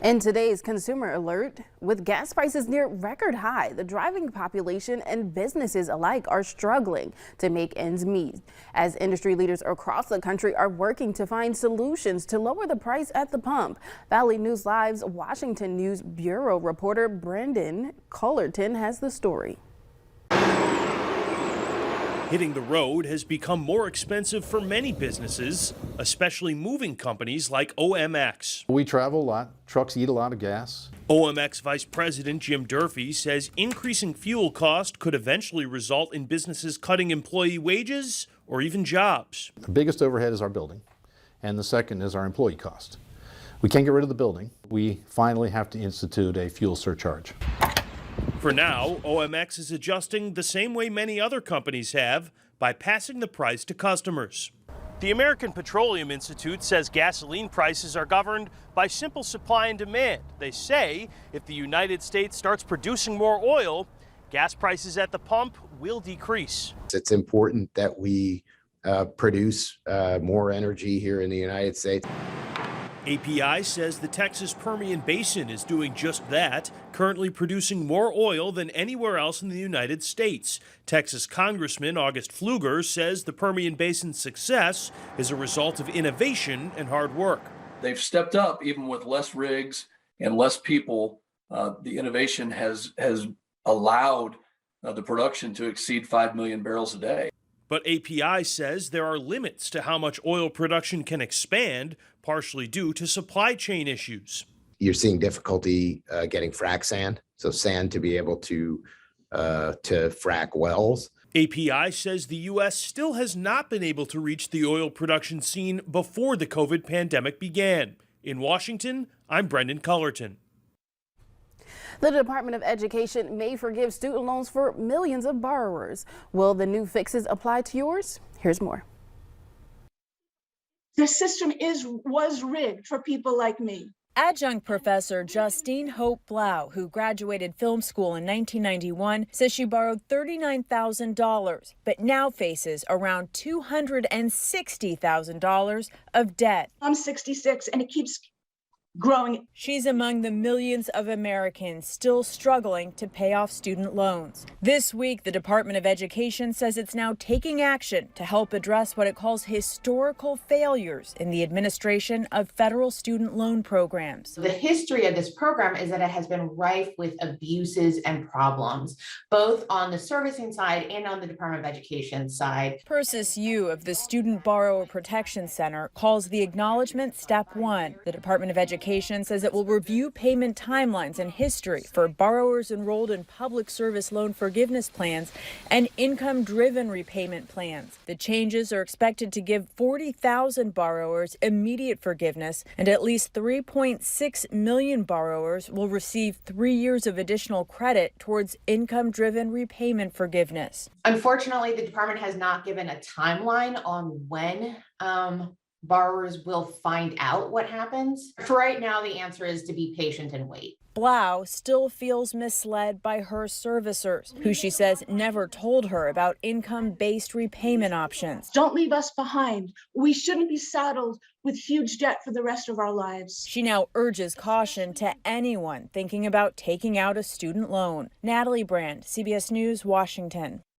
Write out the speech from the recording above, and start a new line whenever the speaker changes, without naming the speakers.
In today's consumer alert, with gas prices near record high, the driving population and businesses alike are struggling to make ends meet, as industry leaders across the country are working to find solutions to lower the price at the pump. Valley News Live's Washington News Bureau reporter Brendan Cullerton has the story.
Hitting the road has become more expensive for many businesses, especially moving companies like OMX.
We travel a lot. Trucks eat a lot of gas.
OMX Vice President Jim Durfee says increasing fuel cost could eventually result in businesses cutting employee wages or even jobs.
The biggest overhead is our building, and the second is our employee cost. We can't get rid of the building. We finally have to institute a fuel surcharge.
For now, OMX is adjusting the same way many other companies have, by passing the price to customers. The American Petroleum Institute says gasoline prices are governed by simple supply and demand. They say if the United States starts producing more oil, gas prices at the pump will decrease.
It's important that we produce more energy here in the United States.
API says the Texas Permian Basin is doing just that, currently producing more oil than anywhere else in the United States. Texas Congressman August Pfluger says the Permian Basin's success is a result of innovation and hard work.
They've stepped up even with less rigs and less people. The innovation has allowed the production to exceed 5 million barrels a day.
But API says there are limits to how much oil production can expand, partially due to supply chain issues.
You're seeing difficulty getting frac sand, so sand to be able to frac wells.
API says the U.S. still has not been able to reach the oil production scene before the COVID pandemic began. In Washington, I'm Brendan Cullerton.
The Department of Education may forgive student loans for millions of borrowers. Will the new fixes apply to yours? Here's more.
The system was rigged for people like me.
Adjunct professor Justine Hope Blau, who graduated film school in 1991, says she borrowed $39,000, but now faces around $260,000 of debt.
I'm 66 and it keeps growing.
She's among the millions of Americans still struggling to pay off student loans. This week, the Department of Education says it's now taking action to help address what it calls historical failures in the administration of federal student loan programs.
The history of this program is that it has been rife with abuses and problems, both on the servicing side and on the Department of Education side.
Persis Yu of the Student Borrower Protection Center calls the acknowledgement step one. The Department of Education says it will review payment timelines and history for borrowers enrolled in public service loan forgiveness plans and income-driven repayment plans. The changes are expected to give 40,000 borrowers immediate forgiveness, and at least 3.6 million borrowers will receive 3 years of additional credit towards income-driven repayment forgiveness.
Unfortunately, the department has not given a timeline on when borrowers will find out what happens. For right now, the answer is to be patient and wait.
Blau still feels misled by her servicers, who she says never told her about income-based repayment options.
Don't leave us behind. We shouldn't be saddled with huge debt for the rest of our lives.
She now urges caution to anyone thinking about taking out a student loan. Natalie Brand, CBS News, Washington.